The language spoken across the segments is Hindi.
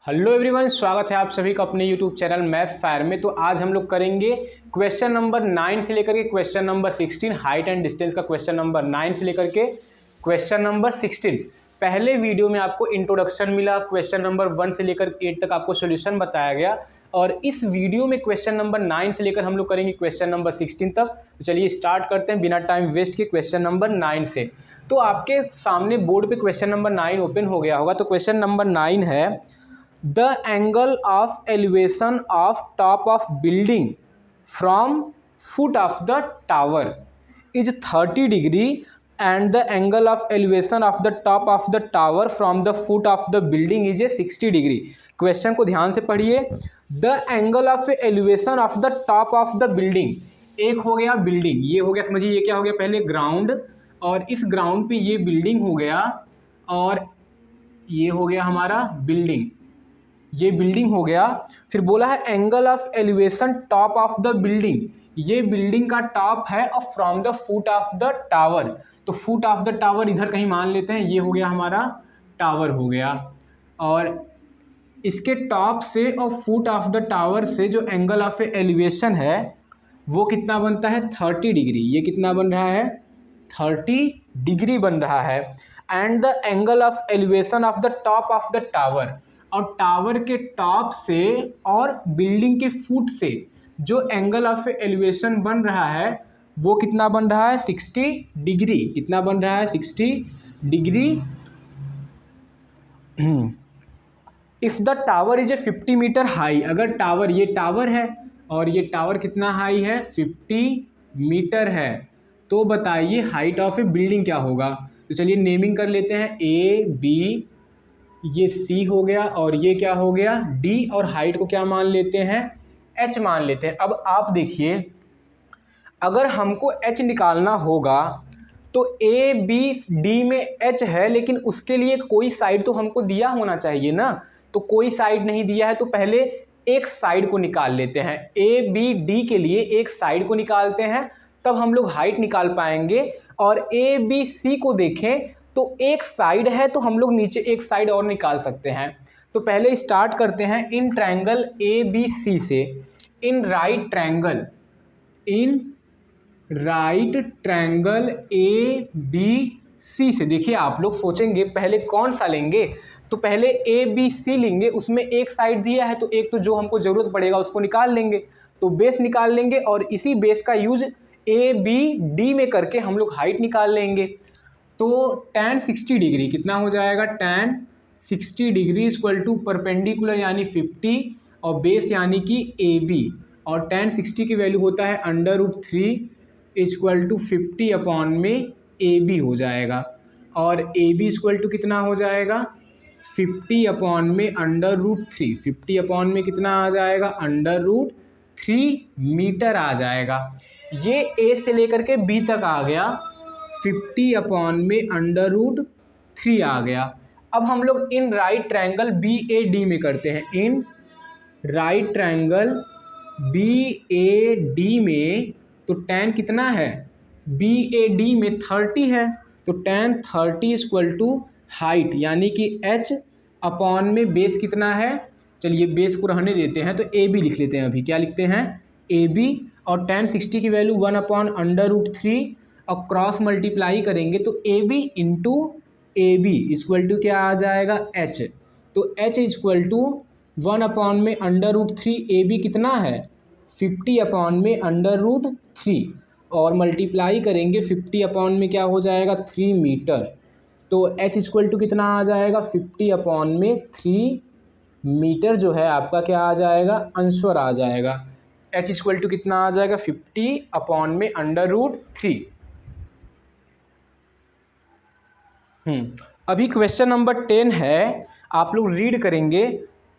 हेलो एवरीवन, स्वागत है आप सभी का अपने यूट्यूब चैनल मैथ्स फायर में। तो आज हम लोग करेंगे क्वेश्चन नंबर 9 से लेकर के question number 16, height and distance का क्वेश्चन नंबर 9 से लेकर के क्वेश्चन नंबर 16। पहले वीडियो में आपको इंट्रोडक्शन मिला, क्वेश्चन नंबर 1 से लेकर 8 तक आपको सोल्यूशन बताया गया, और इस वीडियो में क्वेश्चन नंबर 9 से लेकर हम लोग करेंगे क्वेश्चन नंबर 16 तक। तो चलिए स्टार्ट करते हैं बिना टाइम वेस्ट के क्वेश्चन नंबर 9 से। तो आपके सामने बोर्ड पे क्वेश्चन नंबर 9 ओपन हो गया होगा। तो क्वेश्चन नंबर 9 है, the angle of elevation of top of building from foot of the tower is 30 degree and the angle of elevation of the top of the tower from the foot of the building is a 60 degree। Question को ध्यान से पढ़िए। the angle of elevation of the top of the building, एक हो गया बिल्डिंग, ये हो गया, समझिए ये क्या हो गया, पहले ग्राउंड, और इस ग्राउंड पे ये बिल्डिंग हो गया, और ये हो गया हमारा बिल्डिंग, ये बिल्डिंग हो गया। फिर बोला है angle of elevation top of the building, ये बिल्डिंग का टॉप है, और from the foot of the tower, तो फुट ऑफ द टावर इधर कहीं मान लेते हैं, ये हो गया हमारा टावर हो गया, और इसके टॉप से और फुट ऑफ द टावर से जो एंगल ऑफ एलिवेशन है वो कितना बनता है, 30 डिग्री। ये कितना बन रहा है, 30 डिग्री बन रहा है। And the angle of elevation of the top of the tower, और टावर के टॉप से और बिल्डिंग के फुट से जो एंगल ऑफ एलिवेशन बन रहा है वो कितना बन रहा है, 60 डिग्री। कितना बन रहा है, 60 degree. If the tower is a 50 meter high, अगर टावर, ये टावर है और ये टावर कितना हाई है, 50 मीटर है, तो बताइए हाइट ऑफ ए बिल्डिंग क्या होगा। तो चलिए नेमिंग कर लेते हैं, ए बी, ये C हो गया, और ये क्या हो गया, D, और हाइट को क्या मान लेते हैं, H मान लेते हैं। अब आप देखिए, अगर हमको H निकालना होगा तो A B D में H है, लेकिन उसके लिए कोई साइड तो हमको दिया होना चाहिए ना, तो कोई साइड नहीं दिया है, तो पहले एक साइड को निकाल लेते हैं। A B D के लिए एक साइड को निकालते हैं, तब हम लोग हाइट निकाल पाएंगे। और A B C को देखें तो एक साइड है, तो हम लोग नीचे एक साइड और निकाल सकते हैं। तो पहले स्टार्ट करते हैं in triangle A B C से, in right triangle A B C से। देखिए आप लोग सोचेंगे पहले कौन सा लेंगे, तो पहले ए बी सी लेंगे, उसमें एक साइड दिया है तो एक तो जो हमको ज़रूरत पड़ेगा उसको निकाल लेंगे, तो बेस निकाल लेंगे, और इसी बेस का यूज ए बी डी में करके हम लोग हाइट निकाल लेंगे। तो tan 60 डिग्री कितना हो जाएगा, tan 60 degree equal to perpendicular यानी 50 और बेस यानी कि AB, और tan 60 की वैल्यू होता है √3 इक्वल टू 50 अपॉन में AB हो जाएगा, और AB इक्वल टू कितना हो जाएगा, 50 अपॉन में √3, 50 अपॉन में कितना आ जाएगा, √3 मीटर आ जाएगा। ये A से लेकर के B तक आ गया, 50 अपॉन में √3 आ गया। अब हम लोग इन राइट ट्रायंगल BAD में करते हैं, इन राइट ट्रायंगल BAD में, तो tan कितना है, BAD में 30 है, तो tan 30 इक्वल टू हाइट यानी कि H अपॉन में बेस कितना है, चलिए बेस को रहने देते हैं, तो AB लिख लेते हैं। अभी क्या लिखते हैं, AB, और tan 60 की वैल्यू 1 अपॉन √3, और क्रॉस मल्टीप्लाई करेंगे तो AB into AB equal to क्या आ जाएगा, H, तो H इक्वल टू 1 अपॉन में √3, AB कितना है, 50 अपॉन में √3, और मल्टीप्लाई करेंगे 50 अपॉन में क्या हो जाएगा, 3 मीटर, तो H इक्वल टू कितना आ जाएगा, 50 अपॉन में 3 मीटर जो है आपका क्या आ जाएगा, आंसर आ जाएगा। H इक्वल टू कितना आ जाएगा, 50 अपॉन में √3। अभी क्वेश्चन नंबर 10 है, आप लोग रीड करेंगे,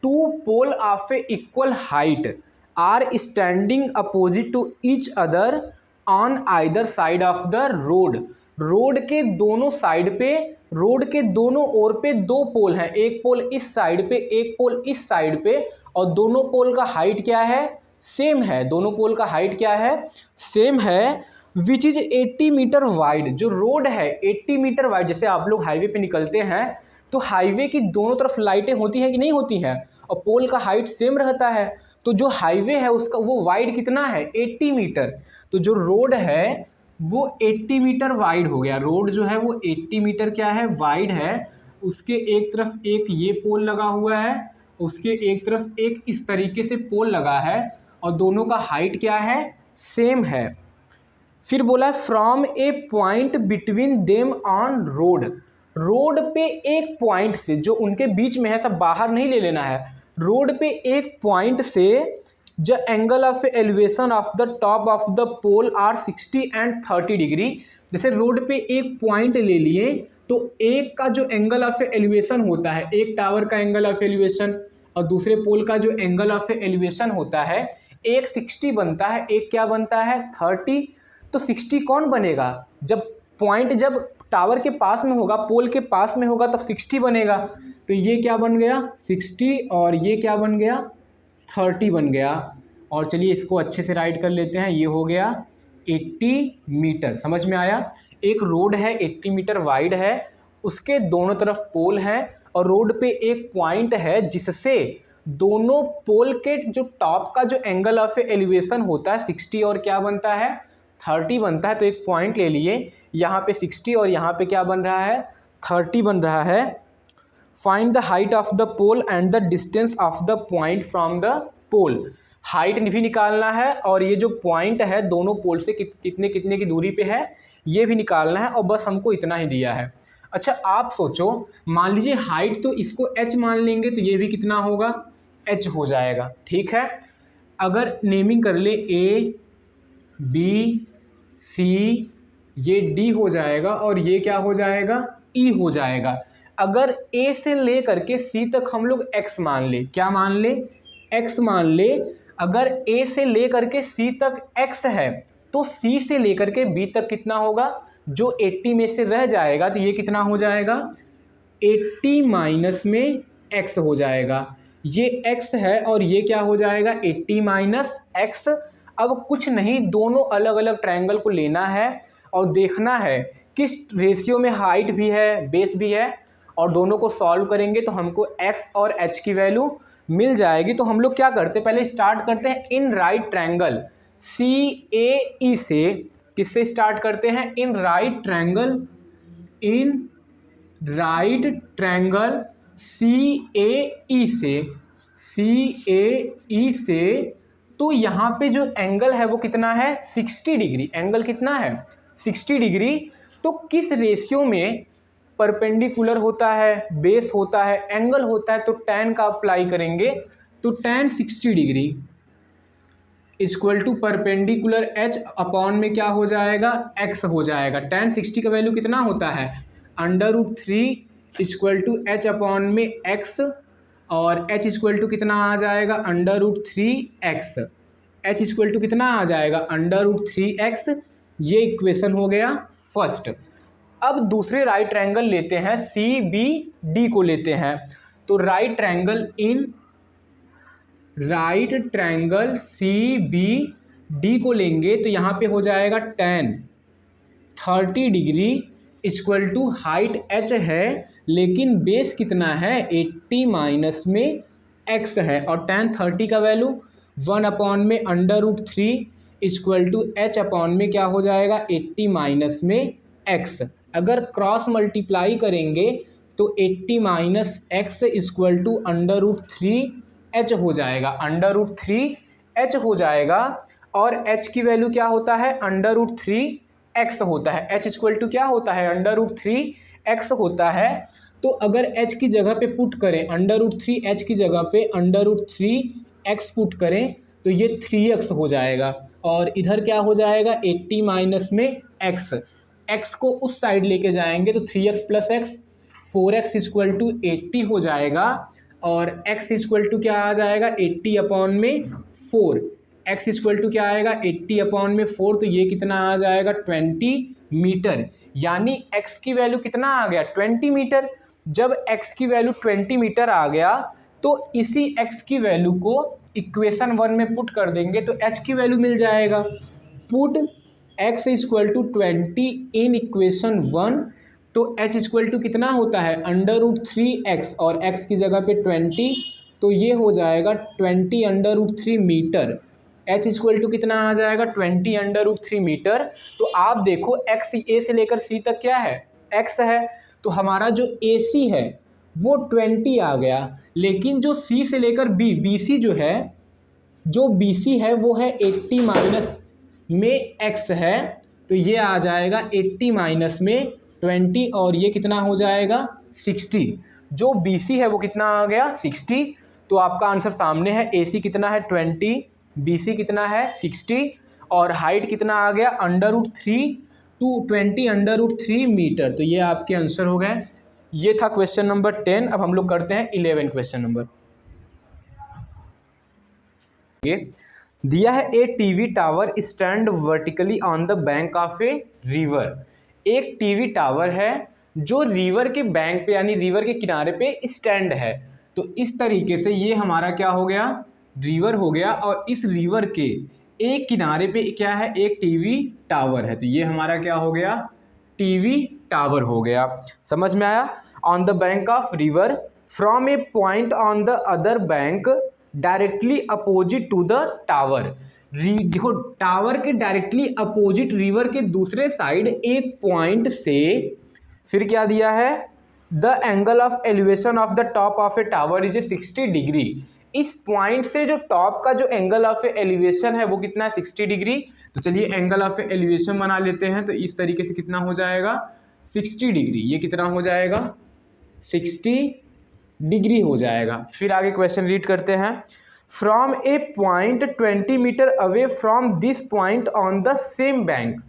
two pole of a equal height are standing opposite to each other on either side of the road. Road के दोनों साइड पे, रोड के दोनों ओर पे दो पोल हैं, एक पोल इस साइड पे, एक पोल इस साइड पे, और दोनों पोल का हाइट क्या है, सेम है। दोनों पोल का हाइट क्या है, सेम है। विच इज़ 80 मीटर वाइड, जो रोड है 80 मीटर वाइड। जैसे आप लोग हाईवे पे निकलते हैं तो हाईवे की दोनों तरफ लाइटें होती हैं कि नहीं होती हैं, और पोल का हाइट सेम रहता है, तो जो हाईवे है उसका वो वाइड कितना है 80 मीटर। तो जो रोड है वो 80 मीटर वाइड हो गया, रोड जो है वो 80 मीटर क्या है वाइड है। उसके एक तरफ एक ये पोल लगा हुआ है, उसके एक तरफ एक इस तरीके से पोल लगा है, और दोनों का हाइट क्या है सेम है। फिर बोला है from a point between them on road, road पे एक पॉइंट से, जो उनके बीच में है, सब बाहर नहीं ले लेना है, रोड पे एक पॉइंट से the angle of elevation of the top of the pole are 60 and 30 degree. जैसे रोड पे एक पॉइंट ले लिए तो एक का जो एंगल ऑफ एलिवेशन होता है, एक टावर का एंगल ऑफ एलिवेशन और दूसरे पोल का जो एंगल ऑफ एलिवेशन होता है, एक 60 बनता है, एक क्या बनता है 30। तो 60 कौन बनेगा, जब पॉइंट जब टावर के पास में होगा, पोल के पास में होगा, तब 60 बनेगा। तो ये क्या बन गया 60 और ये क्या बन गया 30 बन गया। और चलिए इसको अच्छे से राइट कर लेते हैं, ये हो गया 80 मीटर। समझ में आया, एक रोड है 80 मीटर वाइड है, उसके दोनों तरफ पोल है, और रोड पे एक पॉइंट है जिससे दोनों पोल के जो टॉप का जो एंगल ऑफ एलिवेशन होता है 60 और क्या बनता है 30 बनता है। तो एक पॉइंट ले लिए, यहाँ पे 60 और यहाँ पे क्या बन रहा है 30 बन रहा है। Find the height of the pole and the distance of the point from the pole, height भी निकालना है और ये जो पॉइंट है दोनों पोल से कितने कितने की दूरी पे है ये भी निकालना है, और बस हमको इतना ही दिया है। अच्छा आप सोचो, मान लीजिए हाइट तो इसको h मान लेंगे तो ये भी कितना होगा h हो जाएगा, ठीक है। अगर नेमिंग कर ले A B C, ये D हो जाएगा और ये क्या हो जाएगा E हो जाएगा। अगर A से ले करके C तक हम लोग x मान ले, क्या मान ले x मान ले, अगर A से ले करके C तक x है तो C से ले करके B तक कितना होगा, जो 80 में से रह जाएगा तो ये कितना हो जाएगा 80 माइनस में x हो जाएगा। ये x है और ये क्या हो जाएगा 80 माइनस x। अब कुछ नहीं, दोनों अलग अलग ट्रायंगल को लेना है और देखना है किस रेशियो में हाइट भी है बेस भी है, और दोनों को सॉल्व करेंगे तो हमको x और h की वैल्यू मिल जाएगी। तो हम लोग क्या करते हैं, पहले स्टार्ट करते हैं इन राइट ट्रायंगल CAE से। किससे स्टार्ट करते हैं, इन राइट ट्रायंगल CAE से। तो यहाँ पे जो एंगल है वो कितना है 60 डिग्री, एंगल कितना है 60 डिग्री। तो किस रेशियो में परपेंडिकुलर होता है, बेस होता है, एंगल होता है, तो tan का अप्लाई करेंगे तो tan 60 degree equal to perpendicular h upon में क्या हो जाएगा x हो जाएगा। tan 60 का वैल्यू कितना होता है √3 इक्वल टू h अपॉन में x, और h इक्वल टू कितना आ जाएगा √3x, h इक्वल टू कितना आ जाएगा √3x। ये इक्वेशन हो गया फर्स्ट। अब दूसरे राइट ट्रायंगल लेते हैं CBD को लेते हैं। तो राइट ट्रायंगल CBD को लेंगे तो यहाँ पे हो जाएगा tan 30 degree equal to height h है लेकिन बेस कितना है 80 माइनस में x है, और tan 30 का वैल्यू 1 अपॉन में √3 इक्वल टू h अपॉन में क्या हो जाएगा 80 माइनस में x। अगर क्रॉस मल्टीप्लाई करेंगे तो 80 minus x equal to √3h हो जाएगा, √3h हो जाएगा। और h की वैल्यू क्या होता है √3x होता है, h इक्वल टू क्या होता है √3x होता है। तो अगर h की जगह पे पुट करें, √3h की जगह पे √3x पुट करें तो ये 3x हो जाएगा, और इधर क्या हो जाएगा 80 माइनस में x को उस साइड लेके जाएंगे तो 3x plus x 4x equal to 80 हो जाएगा, और x इक्वल टू क्या आ जाएगा 80 अपॉन में 4, x इक्वल टू क्या आएगा 80 अपॉन में 4, तो ये कितना आ जाएगा 20 मीटर। यानी x की वैल्यू कितना आ गया 20 मीटर। जब x की वैल्यू 20 मीटर आ गया तो इसी x की वैल्यू को इक्वेशन 1 में पुट कर देंगे तो h की वैल्यू मिल जाएगा। Put x equal to 20 in equation 1, तो h इक्वल टू कितना होता है √3x, और x की जगह पे 20 तो ये हो जाएगा 20√3 मीटर। h इक्वल टू कितना आ जाएगा 20√3 मीटर। तो आप देखो x a से लेकर c तक क्या है x है, तो हमारा जो AC है वो 20 आ गया, लेकिन जो C से लेकर B BC जो BC है वो है 80 माइनस में x है, तो ये आ जाएगा 80 माइनस में 20 और ये कितना हो जाएगा 60। जो BC है वो कितना आ गया 60। तो आपका आंसर सामने है, AC कितना है 20, BC कितना है 60 और हाइट कितना आ गया √3 टू 20√3 मीटर। तो ये आपके आंसर हो गए। ये था क्वेश्चन नंबर 10। अब हम लोग करते हैं 11 क्वेश्चन नंबर। दिया है a TV tower stand vertically on the bank of a river. एक टीवी टावर है जो रिवर के बैंक पे यानी रिवर के किनारे पे स्टैंड है। तो इस तरीके से ये हमारा क्या हो गया रिवर हो गया, और इस रिवर के एक किनारे पे क्या है एक टीवी टावर है। तो ये हमारा क्या हो गया टीवी टावर हो गया। समझ में आया। On the bank of river from a point on the other bank directly opposite to the tower. देखो टावर के डायरेक्टली अपोजिट रिवर के दूसरे साइड एक पॉइंट से, फिर क्या दिया है the angle of elevation of the top of a tower is 60 degree. इस पॉइंट से जो टॉप का जो एंगल ऑफ एलिवेशन है वो कितना है 60 डिग्री। तो चलिए एंगल ऑफ एलिवेशन बना लेते हैं। तो इस तरीके से कितना हो जाएगा 60 डिग्री। ये कितना हो जाएगा 60 डिग्री हो जाएगा। फिर आगे क्वेश्चन रीड करते हैं। From a point 20 meter away from this point on the same bank.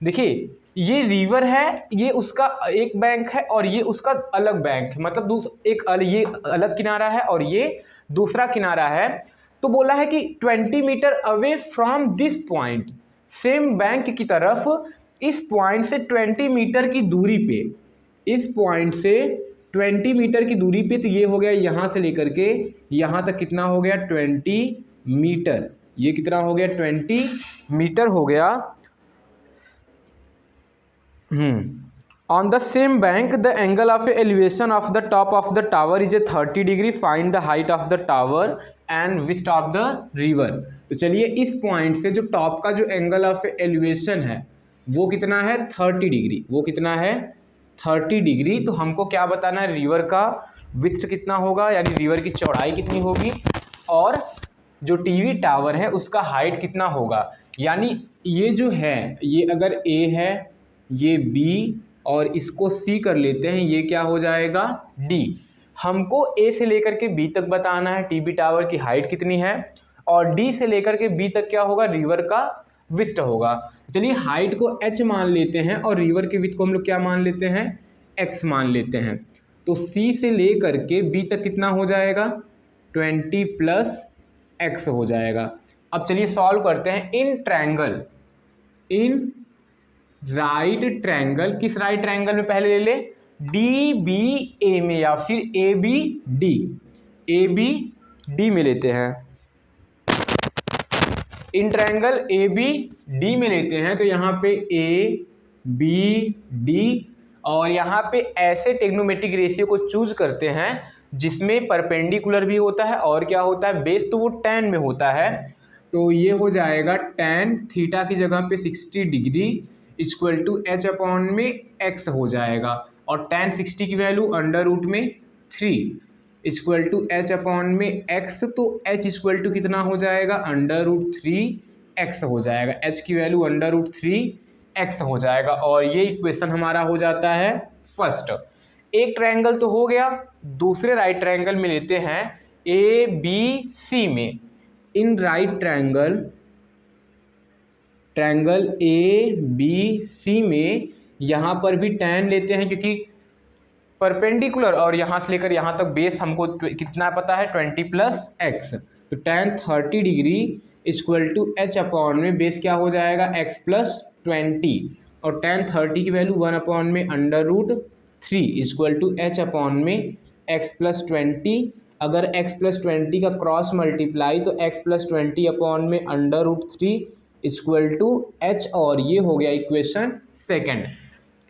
देखिए ये रिवर है, ये उसका एक बैंक है और ये उसका अलग बैंक है, मतलब ये अलग किनारा है और ये दूसरा किनारा है। तो बोला है कि 20 meter away from this point, same bank की तरफ इस पॉइंट से 20 मीटर की दूरी पे, इस पॉइंट से 20 मीटर की दूरी पे, तो ये हो गया यहाँ से लेकर के यहाँ तक कितना हो गया 20 मीटर। ये कितना हो गया 20 मीटर हो गया। On the same bank the angle of elevation of the top of the tower is 30 degree. Find the height of the tower and width of the river. तो चलिए इस पॉइंट से जो टॉप का जो एंगल ऑफ एलिवेशन है वो कितना है 30 डिग्री। वो कितना है 30 डिग्री। तो हमको क्या बताना है रिवर का विड्थ कितना होगा, यानी रिवर की चौड़ाई कितनी होगी, और जो टीवी टावर है उसका हाइट कितना होगा। यानी ये जो है ये अगर ए है, ये बी और इसको सी कर लेते हैं, ये क्या हो जाएगा डी। हमको ए से लेकर के बी तक बताना है टीवी टावर की हाइट कितनी है, और डी से लेकर के बी तक क्या होगा रिवर का विड्थ होगा। चलिए हाइट को h मान लेते हैं और रिवर के विड्थ को हम लोग क्या मान लेते हैं x मान लेते हैं। तो c से लेकर के b तक कितना हो जाएगा 20 + x हो जाएगा। अब चलिए सॉल्व करते हैं। In triangle, in right triangle, किस राइट ट्रायंगल में पहले ले ले डी बी ए में, या फिर ए बी डी में लेते हैं। In triangle A B D में लेते हैं तो यहाँ पे ए बी डी, और यहाँ पे ऐसे टेग्नोमेट्रिक रेशियो को चूज करते हैं जिसमें परपेंडिकुलर भी होता है और क्या होता है बेस, तो वो tan में होता है। तो ये हो जाएगा tan थीटा की जगह पे 60 degree equal to h upon में x हो जाएगा, और tan 60 की value √3 equal to h upon में x। तो h इक्वल टू कितना हो जाएगा √3x हो जाएगा। h की वैल्यू √3x हो जाएगा, और ये इक्वेशन हमारा हो जाता है फर्स्ट। एक ट्रायंगल तो हो गया। दूसरे राइट ट्रायंगल में लेते हैं ए बी सी में। In right triangle A B C में यहाँ पर भी tan लेते हैं क्योंकि परपेंडिकुलर, और यहाँ से लेकर यहाँ तक बेस हमको कितना पता है 20 + x। तो tan 30 degree equal to h upon में बेस क्या हो जाएगा x + 20, और tan 30 की वैल्यू 1 अपॉन में √3 इक्वल टू h अपॉन में x + 20। अगर x + 20 का क्रॉस मल्टीप्लाई तो x + 20 अपॉन में √3 इक्वल टू h, और ये हो गया इक्वेशन सेकंड।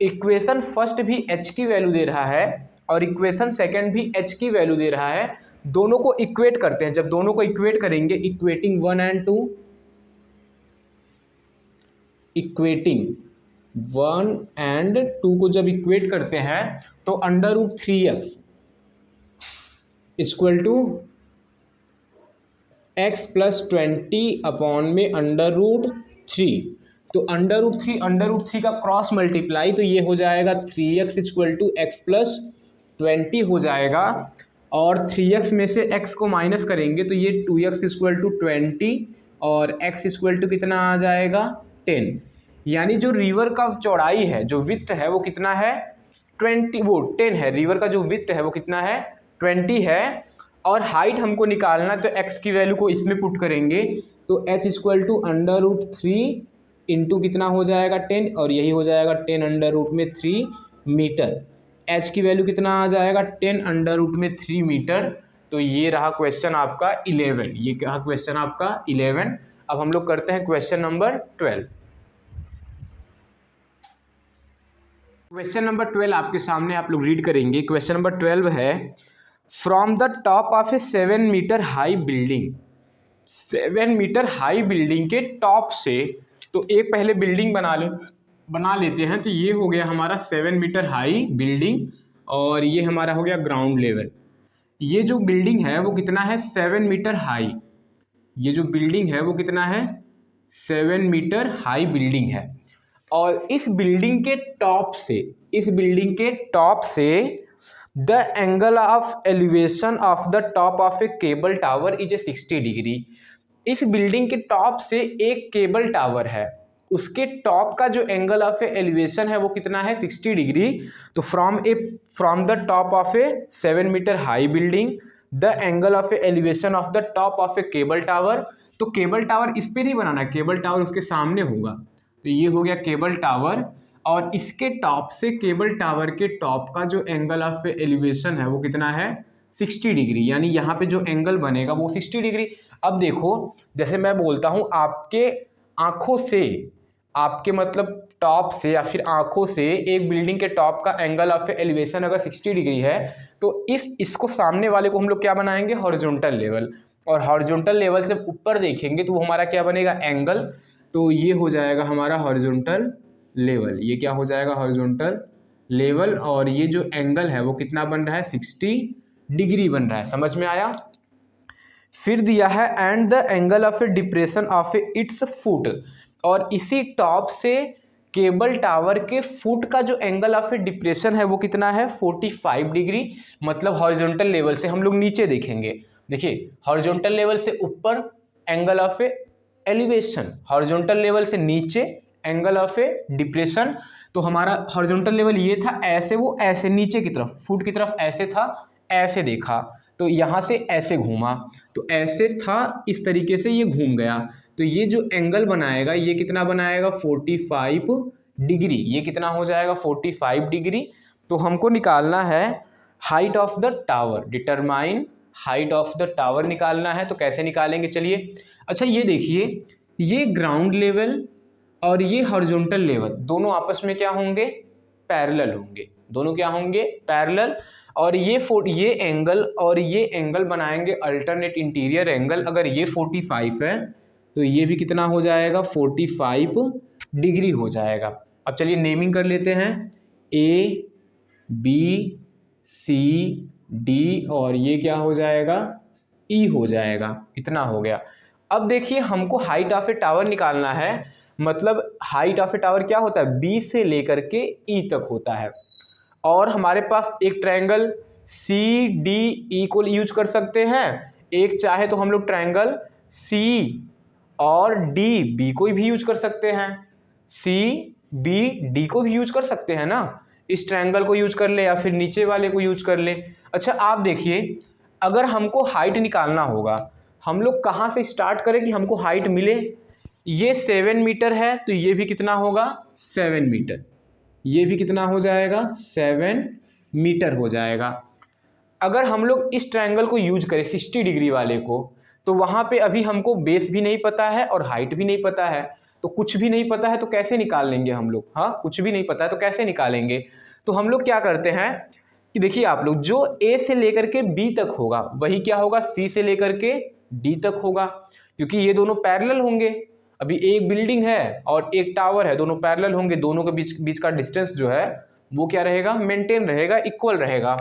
इक्वेशन फर्स्ट भी h की वैल्यू दे रहा है और इक्वेशन सेकंड भी h की वैल्यू दे रहा है। दोनों को इक्वेट करते हैं। जब दोनों को इक्वेट करेंगे, इक्वेटिंग 1 and 2, इक्वेटिंग 1 and 2 को जब इक्वेट करते हैं तो √3x equal to x + 20 upon में √3। तो √3 का क्रॉस मल्टीप्लाई, तो ये हो जाएगा 3x इक्वल टू x + 20 हो जाएगा, और 3x में से x को माइनस करेंगे तो ये 2x इक्वल टू 20 और x इक्वल टू कितना आ जाएगा 10। यानी जो रिवर का चौड़ाई है, जो विड्थ है वो कितना है 20, वो 10 है। रिवर का जो विड्थ है वो कितना है 20 है, और हाइट हमको निकालना, तो x की वैल्यू को इसमें पुट करेंगे तो h इक्वल टू √3 इंटू कितना हो जाएगा 10, और यही हो जाएगा 10√3 मीटर। h की वैल्यू कितना आ जाएगा 10√3 मीटर। तो ये रहा क्वेश्चन आपका 11, ये रहा क्वेश्चन आपका 11। अब हम लोग करते हैं क्वेश्चन नंबर 12। क्वेश्चन नंबर 12 आपके सामने, आप लोग रीड करेंगे। क्वेश्चन नंबर 12 है, from the top of a 7 meter high building, 7 meter high building के टॉप से, तो एक पहले बिल्डिंग बना लेते हैं। तो ये हो गया हमारा 7 मीटर हाई बिल्डिंग, और ये हमारा हो गया ग्राउंड लेवल। ये जो बिल्डिंग है वो कितना है 7 मीटर हाई, ये जो बिल्डिंग है वो कितना है 7 मीटर हाई बिल्डिंग है। और इस बिल्डिंग के टॉप से, इस बिल्डिंग के टॉप से the angle of elevation of the top of a cable tower is A 60 degree. इस बिल्डिंग के टॉप से एक केबल टावर है, उसके टॉप का जो एंगल ऑफ एलिवेशन है वो कितना है 60 डिग्री। तो from the top of a 7 meter high building the angle of elevation of the top of a cable tower. तो केबल टावर इस पे नहीं बनाना, केबल टावर उसके सामने होगा। तो ये हो गया केबल टावर, और इसके टॉप से केबल टावर के टॉप का जो एंगल ऑफ एलिवेशन है वो कितना है 60 डिग्री। यानी यहाँ पे जो एंगल बनेगा वो 60 डिग्री। अब देखो, जैसे मैं बोलता हूँ आपके आँखों से, आपके मतलब टॉप से या फिर आँखों से एक बिल्डिंग के टॉप का एंगल ऑफ एलिवेशन अगर 60 डिग्री है, तो इसको सामने वाले को हम लोग क्या बनाएंगे हॉरिजॉन्टल लेवल, और हॉरिजॉन्टल लेवल से ऊपर देखेंगे तो वो हमारा क्या बनेगा एंगल। तो ये हो जाएगा हमारा हॉरिजॉन्टल लेवल, ये क्या हो जाएगा हॉरिजॉन्टल लेवल, और ये जो एंगल है वो कितना बन रहा है 60 डिग्री बन रहा है। समझ में आया। फिर दिया है and the angle of a depression of A it's foot, और इसी टॉप से केबल टावर के फुट का जो एंगल ऑफ ए डिप्रेशन है वो कितना है 45 डिग्री। मतलब हॉरिजॉन्टल लेवल से हम लोग नीचे देखेंगे, देखिए हॉरिजॉन्टल लेवल से ऊपर angle of A elevation, horizontal level से नीचे एंगल ऑफ ए डिप्रेशन। तो हमारा हॉरिजॉन्टल लेवल ये था, ऐसे वो ऐसे नीचे की तरफ फुट की तरफ ऐसे था, ऐसे देखा, तो यहाँ से ऐसे घूमा, तो ऐसे था, इस तरीके से ये घूम गया। तो ये जो एंगल बनाएगा ये कितना बनाएगा 45 डिग्री, ये कितना हो जाएगा 45 डिग्री। तो हमको निकालना है height of the tower, determine height of the tower निकालना है। तो कैसे निकालेंगे चलिए। अच्छा ये देखिए, ये ग्राउंड लेवल और ये हॉरिजॉन्टल लेवल दोनों आपस में क्या होंगे पैरेलल होंगे, दोनों क्या होंगे पैरेलल। और ये एंगल और ये एंगल बनाएंगे अल्टरनेट इंटीरियर एंगल। अगर ये 45 है तो ये भी कितना हो जाएगा 45 डिग्री हो जाएगा। अब चलिए नेमिंग कर लेते हैं, ए बी सी डी, और ये क्या हो जाएगा ई हो जाएगा, इतना हो गया। अब देखिए हमको हाइट ऑफ ए टावर निकालना है। मतलब हाइट ऑफ ए टावर क्या होता है बी से लेकर के ई तक होता है, और हमारे पास एक ट्रायंगल सी डी ई को यूज कर सकते हैं, एक चाहे तो हम लोग ट्रायंगल सी और डी बी को भी यूज कर सकते हैं, सी बी डी को भी यूज कर सकते हैं ना। इस ट्रायंगल को यूज कर ले या फिर नीचे वाले को यूज कर ले। अच्छा आप देखिए, अगर हमको हाइट निकालना होगा हम लोग कहाँ से स्टार्ट करें कि हमको हाइट मिले। ये 7 मीटर है तो ये भी कितना होगा 7 मीटर, ये भी कितना हो जाएगा 7 मीटर हो जाएगा। अगर हम लोग इस ट्रायंगल को यूज करें 60 डिग्री वाले को, तो वहाँ पे अभी हमको बेस भी नहीं पता है और हाइट भी नहीं पता है, तो कुछ भी नहीं पता है तो कैसे निकाल लेंगे हम लोग। हाँ कुछ भी नहीं पता है तो कैसे निकालेंगे। तो हम लोग क्या करते हैं कि देखिए आप लोग, जो ए से लेकर के बी तक होगा वही क्या होगा, सी से लेकर के डी तक होगा, क्योंकि ये दोनों पैरेलल होंगे। अभी एक बिल्डिंग है और एक टावर है, दोनों पैरेलल होंगे, दोनों के बीच का डिस्टेंस जो है वो क्या रहेगा, मेंटेन रहेगा, इक्वल रहेगा।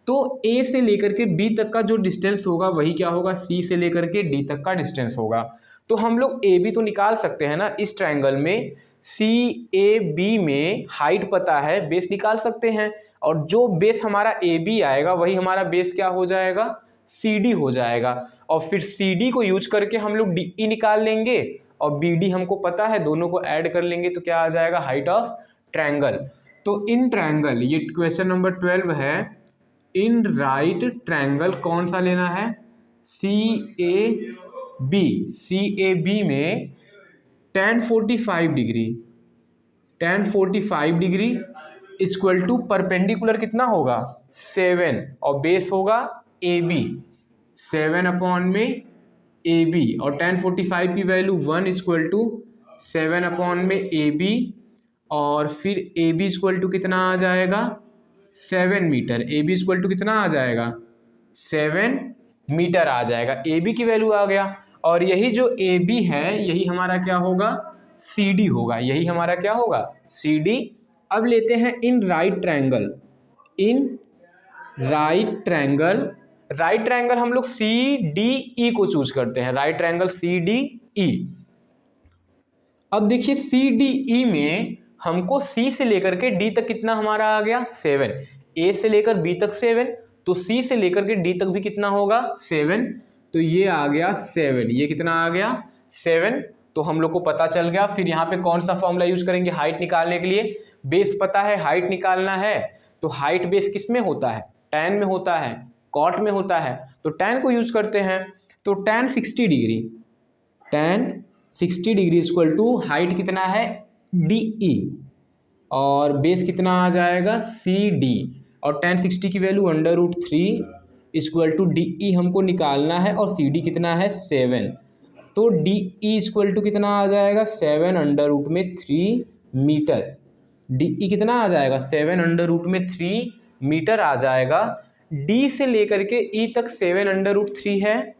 तो ए से लेकर के बी तक का जो डिस्टेंस होगा वही क्या होगा, सी से लेकर के डी तक का डिस्टेंस होगा। तो हम लोग ए बी तो निकाल सकते हैं ना, इस ट्रायंगल में सी ए बी में हाइट पता है, बेस निकाल सकते हैं, और जो बेस हमारा ए बी आएगा वही हमारा बेस क्या हो जाएगा, सी डी हो जाएगा। और फिर सी डी को यूज करके हम लोग डी ई निकाल लेंगे, और बी डी हमको पता है, दोनों को ऐड कर लेंगे तो क्या आ जाएगा, हाइट ऑफ ट्रायंगल। तो इन ट्रायंगल, ये क्वेश्चन नंबर 12 है, इन राइट ट्रायंगल कौन सा लेना है, C A B. C A B में tan 45 degree, tan 45 degree equal to perpendicular कितना होगा, 7, और बेस होगा ए बी, 7 अपॉन में ए बी, और tan 45 की वैल्यू 1 इक्वल टू 7 अपॉन में ए बी, और फिर ए बी इक्वल टू कितना आ जाएगा, 7 meter. A B equal to कितना आ जाएगा, 7 मीटर आ जाएगा, ए बी की वैल्यू आ गया। और यही जो ए बी है यही हमारा क्या होगा, सी डी होगा, यही हमारा क्या होगा, सी डी। अब लेते हैं in right triangle, in right triangle, right triangle हम लोग सी डी ई को चूज करते हैं, right triangle C D E. अब देखिए सी डी ई में हमको सी से लेकर के डी तक कितना हमारा आ गया, 7, ए से लेकर बी तक 7, तो सी से लेकर के डी तक भी कितना होगा, 7, तो ये आ गया 7, ये कितना आ गया, 7। तो हम लोग को पता चल गया। फिर यहाँ पे कौन सा फॉर्मूला यूज करेंगे हाइट निकालने के लिए, बेस पता है, हाइट निकालना है, तो हाइट बेस किस में होता है, tan में होता है, cot में होता है, तो tan को यूज करते हैं। तो tan 60 degree, tan 60 degree equal to height कितना है, डी ई, और बेस कितना आ जाएगा, सी डी, और tan 60 की value √3 equal to D E हमको निकालना है, और सी डी कितना है, 7, तो डी ई इक्वल टू कितना आ जाएगा, 7√3 मीटर। डी ई कितना आ जाएगा, 7√3 मीटर आ जाएगा। डी से लेकर के ई तक 7√3 है,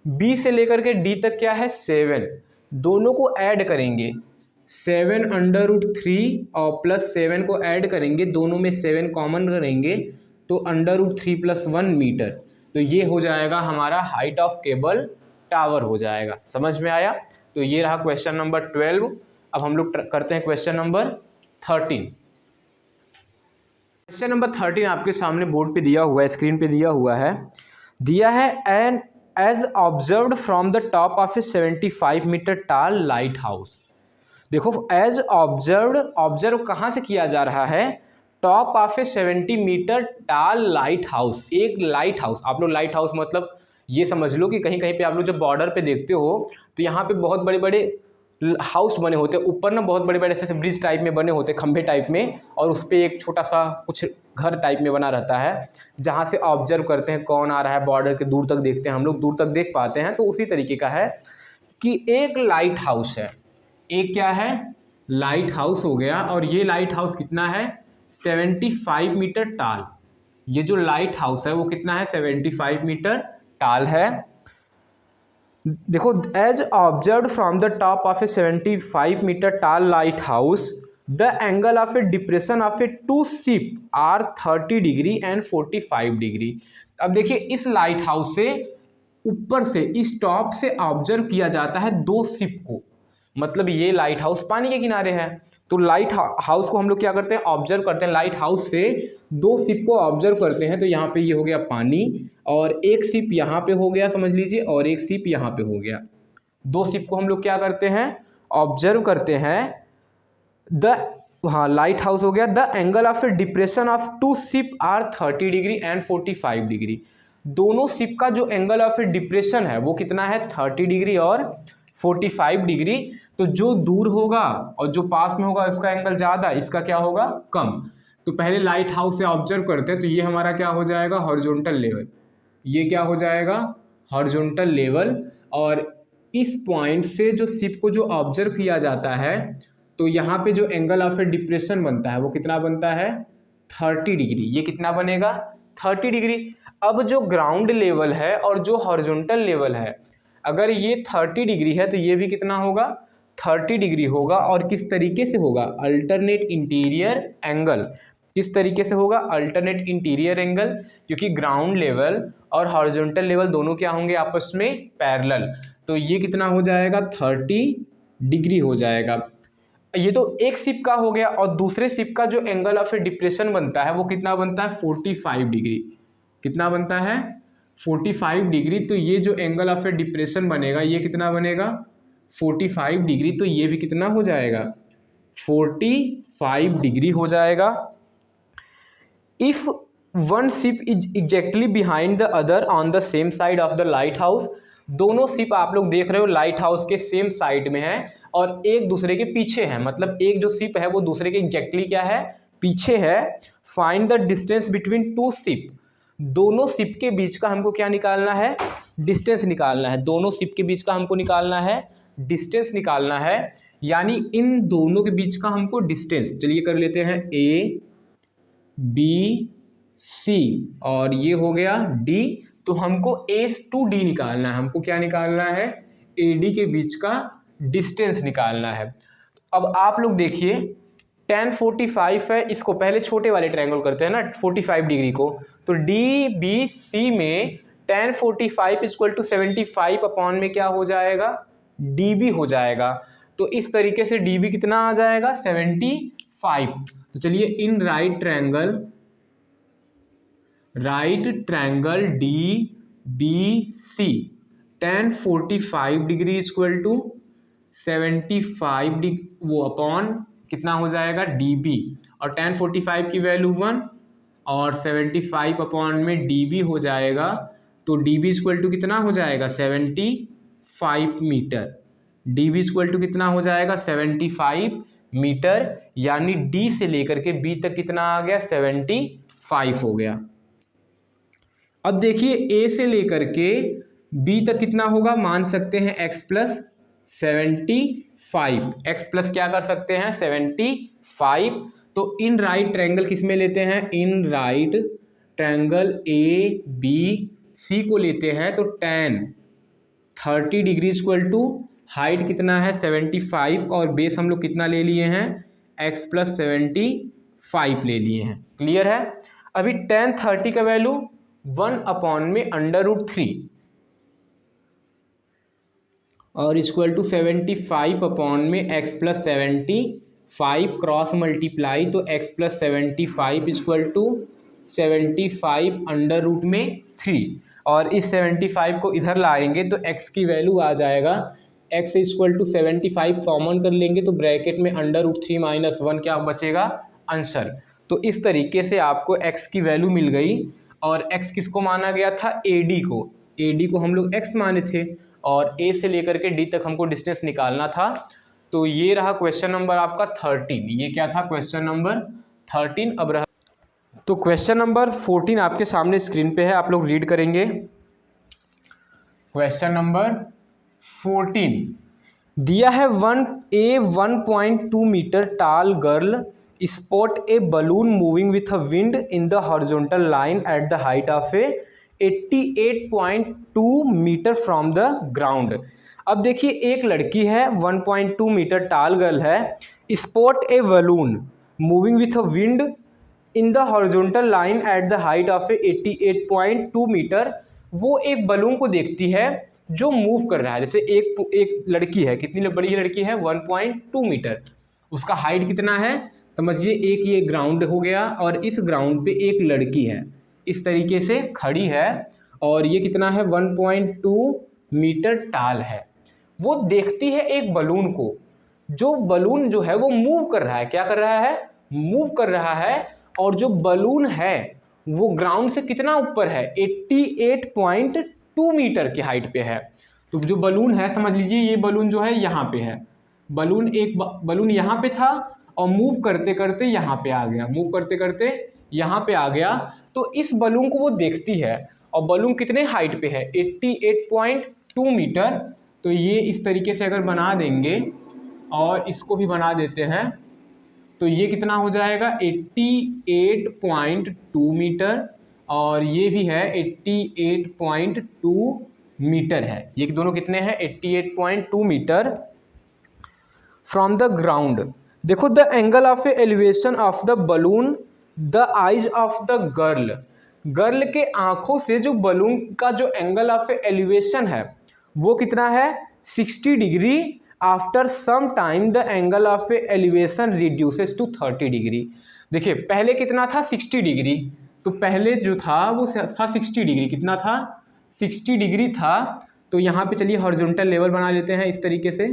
बी से लेकर के डी तक क्या है, 7, दोनों को ऐड करेंगे, 7√3 और प्लस 7 को ऐड करेंगे, दोनों में 7 कॉमन करेंगे, तो √3 + 1 मीटर। तो ये हो जाएगा हमारा हाइट ऑफ केबल टावर हो जाएगा। समझ में आया। तो ये रहा क्वेश्चन नंबर 12। अब हम लोग करते हैं क्वेश्चन नंबर 13। क्वेश्चन नंबर 13 आपके सामने बोर्ड पे दिया हुआ है, स्क्रीन पे दिया हुआ है, an as observed from the top of a 75 metre tall lighthouse. देखो एज ऑब्जर्व कहाँ से किया जा रहा है, top of a 70 meter tall lighthouse. एक लाइट हाउस, आप लोग लाइट हाउस मतलब ये समझ लो कि कहीं कहीं पे आप लोग जब बॉर्डर पे देखते हो तो यहाँ पे बहुत बड़े बड़े हाउस बने होते हैं, ऊपर ना बहुत बड़े बड़े ऐसे ब्रिज टाइप में बने होते हैं, खंभे टाइप में, और उस पर एक छोटा सा कुछ घर टाइप में बना रहता है, जहाँ से ऑब्जर्व करते हैं कौन आ रहा है, बॉर्डर के दूर तक देखते हैं, हम लोग दूर तक देख पाते हैं। तो उसी तरीके का है कि एक लाइट हाउस है, एक क्या है, लाइट हाउस हो गया, और ये लाइट हाउस कितना है, 75 मीटर टाल। ये जो लाइट हाउस है वो कितना है, 75 मीटर टाल है। देखो as observed from the top of a 75 metre tall lighthouse, the angle of a depression of a two ship are 30 degree and 45 degree. अब देखिए इस लाइट हाउस से ऊपर से, इस टॉप से ऑब्जर्व किया जाता है दो शिप को, मतलब ये लाइट हाउस पानी के किनारे है, तो लाइट हाउस को हम लोग क्या करते हैं, ऑब्जर्व करते हैं। लाइट हाउस से दो शिप को ऑब्जर्व करते हैं, तो यहाँ पे ये हो गया पानी, और एक शिप यहाँ पे हो गया समझ लीजिए, और एक शिप यहाँ पे हो गया। दो शिप को हम लोग क्या करते हैं, ऑब्जर्व करते हैं। लाइट हाउस हो गया। The angle of a depression of two ship are 30 degree and 45 degree. दोनों शिप का जो एंगल ऑफ ए डिप्रेशन है वो कितना है, 30 डिग्री और 45 डिग्री। तो जो दूर होगा और जो पास में होगा उसका एंगल ज़्यादा, इसका क्या होगा, कम। तो पहले लाइट हाउस से ऑब्जर्व करते हैं, तो ये हमारा क्या हो जाएगा, हॉरिजॉन्टल लेवल, ये क्या हो जाएगा, हॉरिजॉन्टल लेवल। और इस पॉइंट से जो शिप को जो ऑब्जर्व किया जाता है, तो यहाँ पे जो एंगल ऑफ ए डिप्रेशन बनता है वो कितना बनता है, 30 डिग्री। ये कितना बनेगा 30 डिग्री। अब जो ग्राउंड लेवल है और जो हॉरिजॉन्टल लेवल है, अगर ये 30 डिग्री है तो ये भी कितना होगा 30 डिग्री होगा। और किस तरीके से होगा अल्टरनेट इंटीरियर एंगल। किस तरीके से होगा अल्टरनेट इंटीरियर एंगल, क्योंकि ग्राउंड लेवल और हॉरिजॉन्टल लेवल दोनों क्या होंगे आपस में पैरेलल। तो ये कितना हो जाएगा 30 डिग्री हो जाएगा। ये तो एक शिप का हो गया। और दूसरे शिप का जो एंगल ऑफ डिप्रेशन बनता है वो कितना बनता है 45 डिग्री। कितना बनता है 45 डिग्री। तो ये जो एंगल ऑफ डिप्रेशन बनेगा ये कितना बनेगा 45 डिग्री। तो ये भी कितना हो जाएगा 45 डिग्री हो जाएगा। If one ship is exactly behind the other on the same side of the light house, दोनों शिप आप लोग देख रहे हो लाइट हाउस के सेम साइड में है और एक दूसरे के पीछे है, मतलब एक जो शिप है वो दूसरे के एग्जैक्टली क्या है पीछे है। Find the distance between two ship, दोनों शिप के बीच का हमको क्या निकालना है डिस्टेंस निकालना है। दोनों शिप के बीच का हमको निकालना है डिस्टेंस निकालना है, यानी इन दोनों के बीच का हमको डिस्टेंस चलिए कर लेते हैं ए बी सी और ये हो गया डी। तो हमको ए टू डी निकालना है। हमको क्या निकालना है ए डी के बीच का डिस्टेंस निकालना है। अब आप लोग देखिए tan 45 है, इसको पहले छोटे वाले ट्रायंगल करते हैं ना 45 डिग्री को। तो डी बी सी में tan 45 इक्वल टू 75 अपॉन में क्या हो जाएगा डी बी हो जाएगा। तो इस तरीके से डी बी कितना आ जाएगा 75। तो चलिए in right triangle D B C tan 45 degree equal to 75 degree वो अपॉन कितना हो जाएगा डी बी, और tan 45 की वैल्यू 1 और 75 अपॉन में डी बी हो जाएगा। तो डी बी इक्वल टू कितना हो जाएगा 75 meter. D B equal to कितना हो जाएगा 75 मीटर, यानी डी से लेकर के बी तक कितना आ गया 75 हो गया। अब देखिए ए से लेकर के बी तक कितना होगा मान सकते हैं x प्लस 75। x प्लस क्या कर सकते हैं 75। तो इन राइट ट्रायंगल किस में लेते हैं in right triangle A B C को लेते हैं। तो tan 30 degree equal to height कितना है 75 और बेस हम लोग कितना ले लिए हैं x प्लस 75 ले लिए हैं। क्लियर है। अभी tan 30 का वैल्यू 1 अपॉन में √3 और इक्वल टू 75 अपॉन में x प्लस 75 क्रॉस मल्टीप्लाई। तो x प्लस 75 इक्वल टू 75 √3 और इस 75 को इधर लाएंगे तो x की वैल्यू आ जाएगा x इक्वल टू 75 कॉमन कर लेंगे तो ब्रैकेट में √3 माइनस 1 क्या बचेगा आंसर। तो इस तरीके से आपको x की वैल्यू मिल गई। और x किसको माना गया था AD को, AD को हम लोग x माने थे और A से लेकर के D तक हमको डिस्टेंस निकालना था। तो ये रहा क्वेश्चन नंबर आपका 13। ये क्या था क्वेश्चन नंबर 13। अब रहा तो क्वेश्चन नंबर 14 आपके सामने स्क्रीन पे है, आप लोग रीड करेंगे। क्वेश्चन नंबर 14 दिया है 1.2 metre tall girl spot a balloon moving with a wind in the horizontal line at the height of a 88.2 meter from the ground. अब देखिए एक लड़की है 1.2 मीटर टाल गर्ल है, spot a balloon moving with a wind in the horizontal line at the height of a 88.2 meter. वो एक बलून को देखती है जो मूव कर रहा है। जैसे एक लड़की है, कितनी बड़ी लड़की है 1.2 मीटर, उसका हाइट कितना है समझिए। एक ये ग्राउंड हो गया और इस ग्राउंड पे एक लड़की है इस तरीके से खड़ी है और ये कितना है 1.2 मीटर टाल है। वो देखती है एक बलून को, जो बलून जो है वो मूव कर रहा है। क्या कर रहा है मूव कर रहा है। और जो बलून है वो ग्राउंड से कितना ऊपर है 88.2 मीटर की हाइट पे है। तो जो बलून है समझ लीजिए ये बलून जो है यहाँ पे है, बलून एक बलून यहाँ पे था और मूव करते करते यहाँ पे आ गया, मूव करते करते यहाँ पे आ गया। तो इस बलून को वो देखती है और बलून कितने हाइट पे है 88.2 मीटर। तो ये इस तरीके से अगर बना देंगे और इसको भी बना देते हैं तो ये कितना हो जाएगा 88.2 मीटर, और ये भी है 88.2 मीटर है। ये दोनों कितने हैं 88.2 मीटर फ्रॉम द ग्राउंड। देखो the angle of elevation of the balloon the eyes of the girl, girl के आंखों से जो बलून का जो एंगल ऑफ एलिवेशन है वो कितना है 60 degree. After some time the angle of elevation reduces to 30 degree. देखिए पहले कितना था 60 डिग्री, तो पहले जो था वो था 60 डिग्री, कितना था 60 डिग्री था। तो यहाँ पे चलिए हॉरिजॉन्टल लेवल बना लेते हैं इस तरीके से,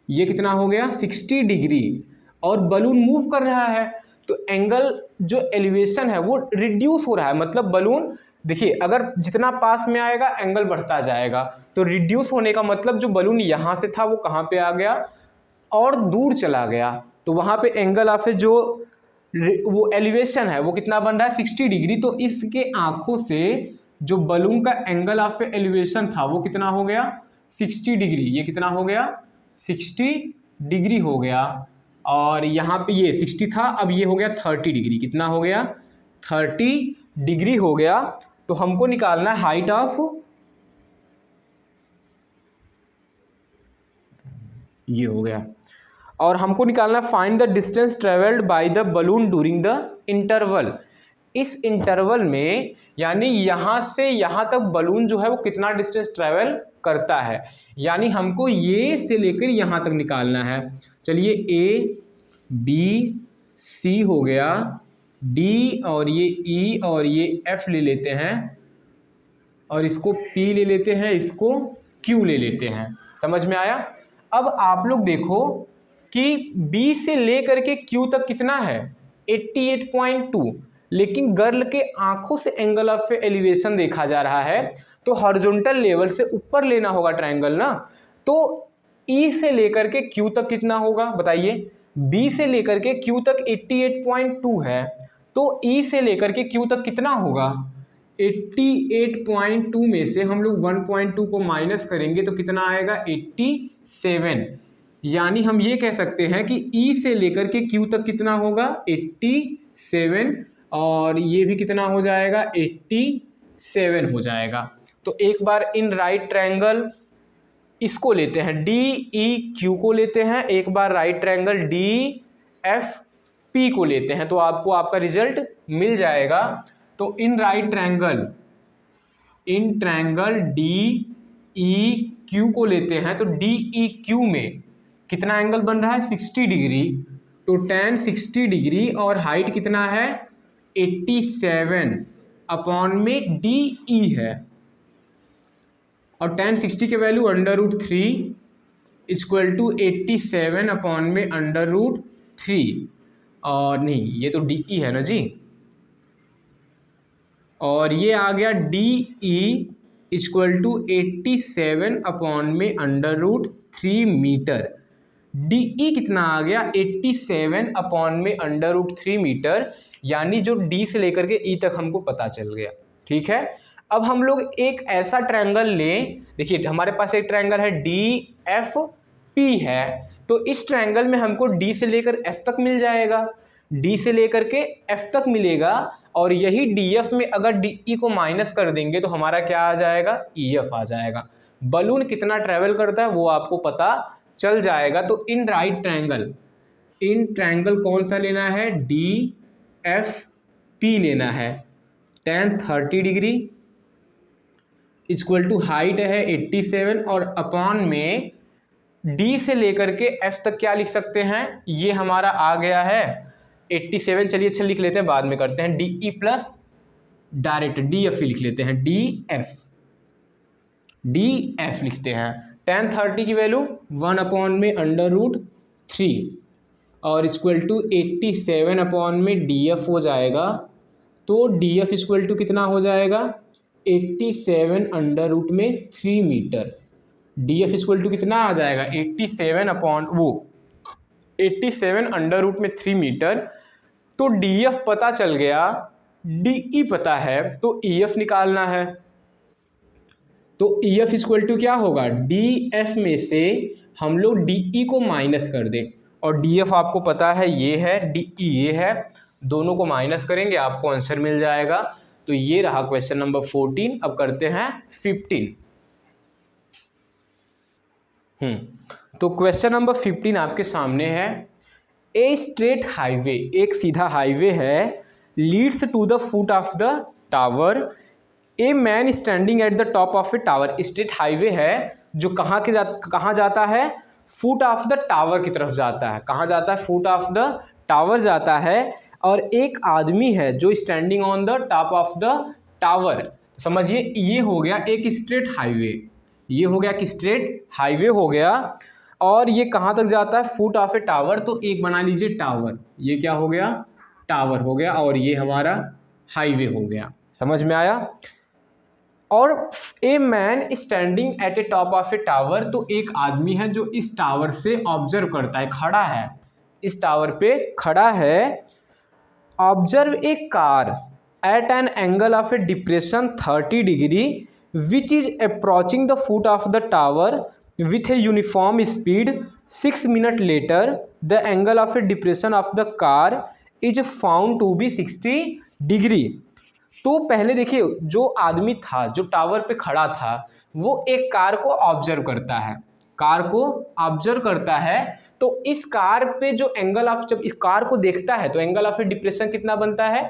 ये कितना हो गया 60 डिग्री, और बलून मूव कर रहा है तो एंगल जो एलिवेशन है वो रिड्यूस हो रहा है। मतलब बलून देखिए अगर जितना पास में आएगा एंगल बढ़ता जाएगा, तो रिड्यूस होने का मतलब जो बलून यहाँ से था वो कहाँ पे आ गया और दूर चला गया, तो वहाँ पे एंगल ऑफ जो वो एलिवेशन है वो कितना बन रहा है 60 डिग्री। तो इसके आंखों से जो बलून का एंगल ऑफ एलिवेशन था वो कितना हो गया 60 डिग्री, ये कितना हो गया 60 डिग्री हो गया। और यहाँ पे ये 60 था, अब ये हो गया 30 डिग्री, कितना हो गया 30 डिग्री हो गया। तो हमको निकालना है हाइट ऑफ, ये हो गया, और हमको निकालना find the distance travelled by the balloon during the interval. इस इंटरवल में यानी यहाँ से यहाँ तक बलून जो है वो कितना डिस्टेंस ट्रेवल करता है, यानी हमको ये से लेकर यहाँ तक निकालना है। चलिए ए बी सी हो गया, डी और ये ई और ये एफ ले लेते हैं, और इसको पी ले लेते हैं, इसको क्यू ले लेते हैं। समझ में आया। अब आप लोग देखो कि बी से लेकर के क्यू तक कितना है 88.2, लेकिन गर्ल के आंखों से एंगल ऑफ एलिवेशन देखा जा रहा है, तो हॉरिजॉन्टल लेवल से ऊपर लेना होगा ट्रायंगल ना। तो ई से लेकर के क्यू तक कितना होगा बताइए, बी से लेकर के क्यू तक 88.2 है, तो ई से लेकर के क्यू तक कितना होगा 88.2 में से हम लोग 1.2 को माइनस करेंगे तो कितना आएगा 87, यानी हम ये कह सकते हैं कि ई से लेकर के क्यू तक कितना होगा 87, और ये भी कितना हो जाएगा 87 हो जाएगा। तो एक बार इन राइट ट्रायंगल इसको लेते हैं डी ई क्यू को लेते हैं, एक बार right triangle D F P को लेते हैं, तो आपको आपका रिजल्ट मिल जाएगा। तो इन राइट ट्रायंगल इन ट्रायंगल डी ई क्यू को लेते हैं, तो डी ई क्यू में कितना एंगल बन रहा है 60 डिग्री, तो tan 60 डिग्री और हाइट कितना है 87 अपॉन में डी ई है, और tan 60 के वैल्यू √3 इक्वल टू 87 अपॉन में √3, और नहीं ये तो डी ई है ना जी, और ये आ गया D E equal to 87 upon में √3 मीटर। डी ई कितना आ गया 87 अपॉन में √3 मीटर, यानी जो डी से लेकर के ई तक हमको पता चल गया। ठीक है, अब हम लोग एक ऐसा ट्रायंगल लें, देखिए हमारे पास एक ट्रायंगल है डी एफ पी है, तो इस ट्रायंगल में हमको डी से लेकर एफ तक मिल जाएगा, डी से लेकर के एफ तक मिलेगा, और यही डी एफ में अगर डी ई को माइनस कर देंगे तो हमारा क्या आ जाएगा ई एफ आ जाएगा। बलून कितना ट्रेवल करता है वो आपको पता चल जाएगा। तो इन ट्रायंगल कौन सा लेना है डी एफ पी लेना है, tan 30 degree equal to height है 87, और अपॉन में डी से लेकर के एफ तक क्या लिख सकते हैं, ये हमारा आ गया है 87। चलिए अच्छा लिख लेते हैं, बाद में करते हैं D E plus direct D F लिख लेते हैं, डी एफ लिखते हैं। tan 30 की वैल्यू 1 अपॉन में √3 और इक्वल टू 87 अपॉन में डी एफ हो जाएगा, तो डी एफ इक्वल टू कितना हो जाएगा 87 √3 meter. D F equal to कितना आ जाएगा 87 अपॉन 87 √3 मीटर। तो डी एफ पता चल गया, डी ई पता है, तो ई एफ निकालना है। तो ई एफ इक्वल टू क्या होगा डी एफ में से हम लोग DE को माइनस कर दें, और DF आपको पता है ये है, DE ये है, दोनों को माइनस करेंगे आपको आंसर मिल जाएगा। तो ये रहा क्वेश्चन नंबर 14। अब करते हैं 15। तो क्वेश्चन नंबर 15 आपके सामने है। ए स्ट्रेट हाईवे, एक सीधा हाईवे है, leads to the foot of the tower, a man standing at the top of a tower. Straight highway है जो कहाँ जाता है, फुट ऑफ द टावर की तरफ जाता है। कहाँ जाता है, फुट ऑफ द टावर जाता है, और एक आदमी है जो standing on the top of the tower. समझिए ये हो गया एक स्ट्रेट हाईवे, ये हो गया कि स्ट्रेट हाईवे हो गया, और ये कहाँ तक जाता है, फुट ऑफ ए टावर। तो एक बना लीजिए टावर, ये क्या हो गया, टावर हो गया, और ये हमारा हाईवे हो गया। समझ में आया। और ए man standing eight A top of a tower, तो एक आदमी है जो इस टावर से ऑब्जर्व करता है, खड़ा है, इस टावर पे खड़ा है। Observe a car eight an angle of a depression 30 degree which is approaching the foot of the tower with a uniform speed 6 minutes later the angle of a depression of the car is found to be 60 degree. तो पहले देखिए जो आदमी था जो टावर पे खड़ा था वो एक कार को ऑब्जर्व करता है, कार को ऑब्जर्व करता है। तो इस कार पे जो एंगल ऑफ, जब इस कार को देखता है तो एंगल ऑफ ए डिप्रेशन कितना बनता है,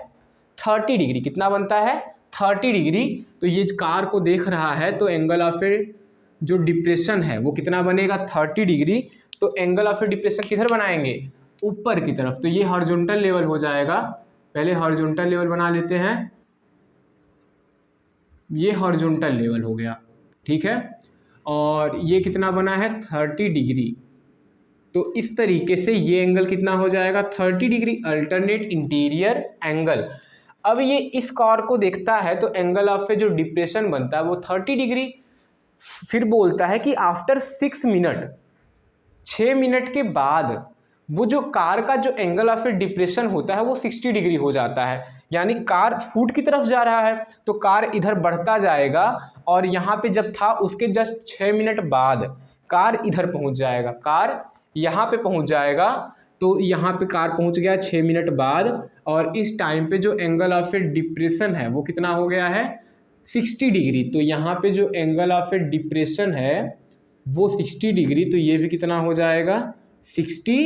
30 डिग्री। कितना बनता है, 30 डिग्री। तो ये कार को देख रहा है तो एंगल ऑफ ए जो डिप्रेशन है वो कितना बनेगा, 30 डिग्री। तो एंगल ऑफ ए डिप्रेशन किधर बनाएंगे, ऊपर की तरफ। तो ये हॉरिजॉन्टल लेवल हो जाएगा। पहले हॉरिजॉन्टल लेवल बना लेते हैं, ये हॉरिजॉन्टल लेवल हो गया, ठीक है। और ये कितना बना है, 30 डिग्री। तो इस तरीके से ये एंगल कितना हो जाएगा, 30 डिग्री अल्टरनेट इंटीरियर एंगल। अब ये इस कार को देखता है तो एंगल ऑफ ए जो डिप्रेशन बनता है वो 30 डिग्री। फिर बोलता है कि आफ्टर 6 मिनट, 6 मिनट के बाद वो जो कार का जो एंगल ऑफ डिप्रेशन होता है वो 60 डिग्री हो जाता है। यानी कार फुट की तरफ जा रहा है तो कार इधर बढ़ता जाएगा, और यहाँ पे जब था उसके जस्ट 6 मिनट बाद कार इधर पहुँच जाएगा, कार यहाँ पे पहुँच जाएगा। तो यहाँ पे कार पहुँच गया 6 मिनट बाद, और इस टाइम पे जो एंगल ऑफ डिप्रेशन है वो कितना हो गया है, 60 डिग्री। तो यहाँ पे जो एंगल ऑफ ए डिप्रेशन है वो 60 डिग्री, तो ये भी कितना हो जाएगा, 60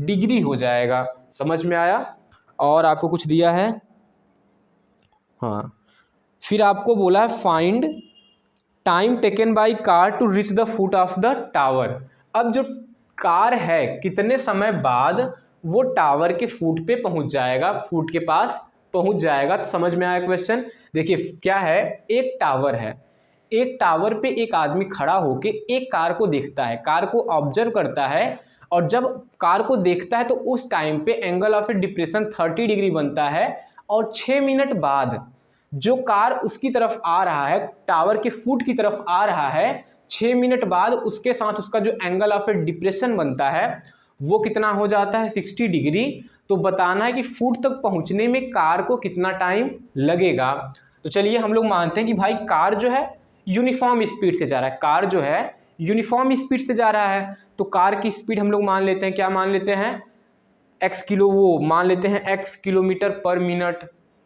डिग्री हो जाएगा। समझ में आया। और आपको कुछ दिया है, हाँ, फिर आपको बोला है find time taken by car to reach the foot of the tower. अब जो कार है कितने समय बाद वो टावर के फुट पे पहुंच जाएगा, फुट के पास पहुंच जाएगा। तो समझ में आया क्वेश्चन। देखिए क्या है, एक टावर है, एक टावर पे एक आदमी खड़ा होके एक कार को देखता है, कार को ऑब्जर्व करता है, और जब कार को देखता है तो उस टाइम पे angle of a depression 30 degree बनता है। और 6 मिनट बाद जो कार उसकी तरफ आ रहा है, टावर के फुट की तरफ आ रहा है, 6 मिनट बाद उसके साथ उसका जो एंगल ऑफ ए डिप्रेशन बनता है वो कितना हो जाता है, 60 डिग्री। तो बताना है कि फुट तक पहुंचने में कार को कितना टाइम लगेगा। तो चलिए हम लोग मानते हैं कि भाई कार जो है यूनिफॉर्म स्पीड से जा रहा है, कार जो है यूनिफॉर्म स्पीड से जा रहा है। तो कार की स्पीड हम लोग मान लेते हैं, क्या मान लेते हैं, मान लेते हैं x किलोमीटर पर मिनट,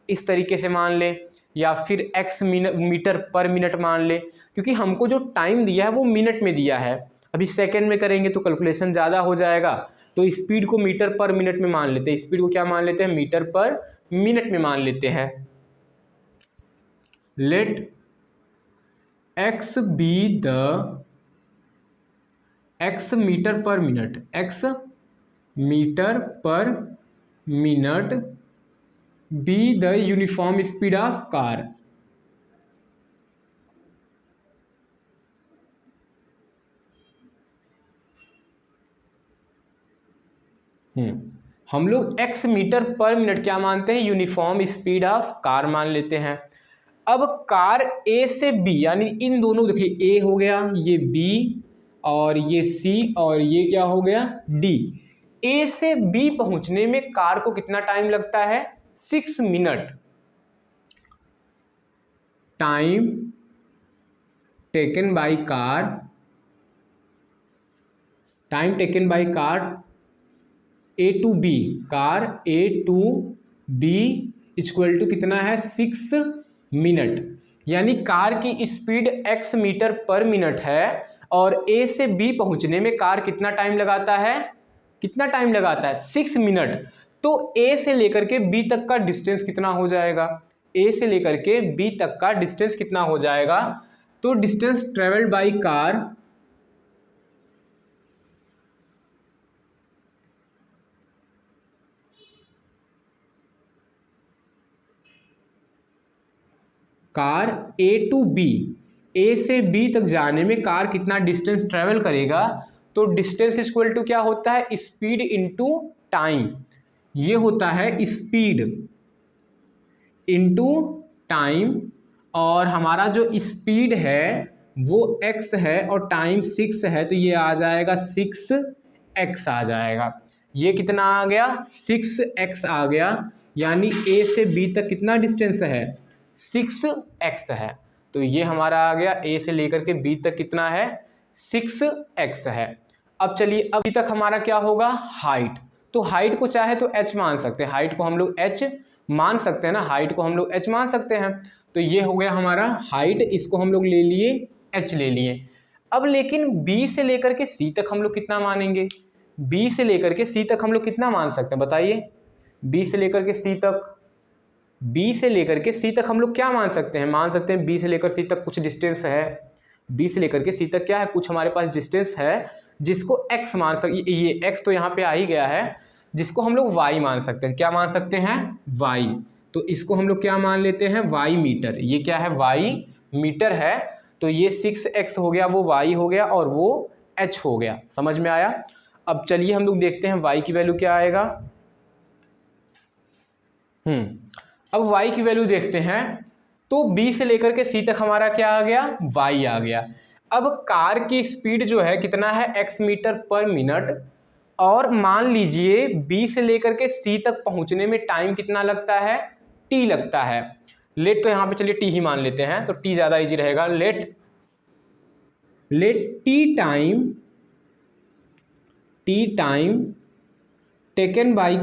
इस तरीके से मान ले, या फिर x मीटर पर मिनट मान ले, क्योंकि हमको जो टाइम दिया है वो मिनट में दिया है। अभी सेकंड में करेंगे तो कैलकुलेशन ज़्यादा हो जाएगा। तो स्पीड को मीटर पर मिनट में मान लेते हैं, स्पीड को क्या मान लेते हैं, मीटर पर मिनट में मान लेते हैं। Let x be the x meter per minute, x meter per minute be the uniform speed of car. हम लोग x मीटर पर मिनट क्या मानते हैं, यूनिफॉर्म स्पीड ऑफ कार मान लेते हैं। अब कार A से B, यानी इन दोनों, देखिए A हो गया, ये B, और ये C, और ये क्या हो गया D। A से B पहुंचने में कार को कितना टाइम लगता है, 6 minute. Time taken by car time taken by car A to B, car A to B equal to कितना है 6 मिनट। यानी कार की speed x meter per minute है और ए से बी पहुंचने में कार कितना टाइम लगाता है, कितना टाइम लगाता है 6 मिनट। तो ए से लेकर के बी तक का डिस्टेंस कितना हो जाएगा, ए से लेकर के बी तक का डिस्टेंस कितना हो जाएगा, तो distance travelled by car car A to B, A से बी तक जाने में कार कितना डिस्टेंस ट्रेवल करेगा, तो डिस्टेंस इक्वल टू क्या होता है स्पीड इनटू टाइम। ये होता है स्पीड इनटू टाइम, और हमारा जो स्पीड है वो x है और टाइम 6 है, तो ये आ जाएगा 6x आ जाएगा। ये कितना आ गया 6x आ गया। यानी a से b तक कितना डिस्टेंस है 6x है, तो ये हमारा आ गया a से लेकर के b तक कितना है 6x है। अब चलिए अभी तक हमारा क्या होगा हाइट, तो हाइट को चाहे तो h मान सकते हैं, हाइट को हम लोग h मान सकते हैं ना, हाइट को हम लोग h मान सकते हैं। तो ये हो गया हमारा हाइट, इसको हम लोग ले लिए h ले लिए। अब लेकिन b से लेकर के c तक हम लोग कितना मानेंगे, b से लेकर के c तक हम लोग कितना मान सकते हैं बताइए, b से लेकर के c तक, b से लेकर के c तक हम लोग क्या मान सकते हैं, मान सकते हैं b से लेकर c तक कुछ डिस्टेंस है, b से लेकर के c तक क्या है कुछ हमारे पास डिस्टेंस है जिसको x मान सकते, ये x तो यहाँ पे आ ही गया है, जिसको हम लोग y मान सकते हैं। क्या मान सकते हैं y, तो इसको हम लोग क्या मान लेते हैं y मीटर। ये क्या है y मीटर है, तो ये 6x हो गया, वो y हो गया और वो h हो गया। समझ में आया। अब चलिए हम लोग देखते हैं y की वैल्यू क्या आएगा। अब y की वैल्यू देखते हैं, तो b से लेकर के c तक हमारा क्या आ गया y आ गया। अब कार की स्पीड जो है कितना है x मीटर पर मिनट, और मान लीजिए b से लेकर के c तक पहुंचने में टाइम कितना लगता है t लगता है। लेट तो यहाँ पे चलिए t ही मान लेते हैं, तो t ज़्यादा इजी रहेगा। Let t time taken by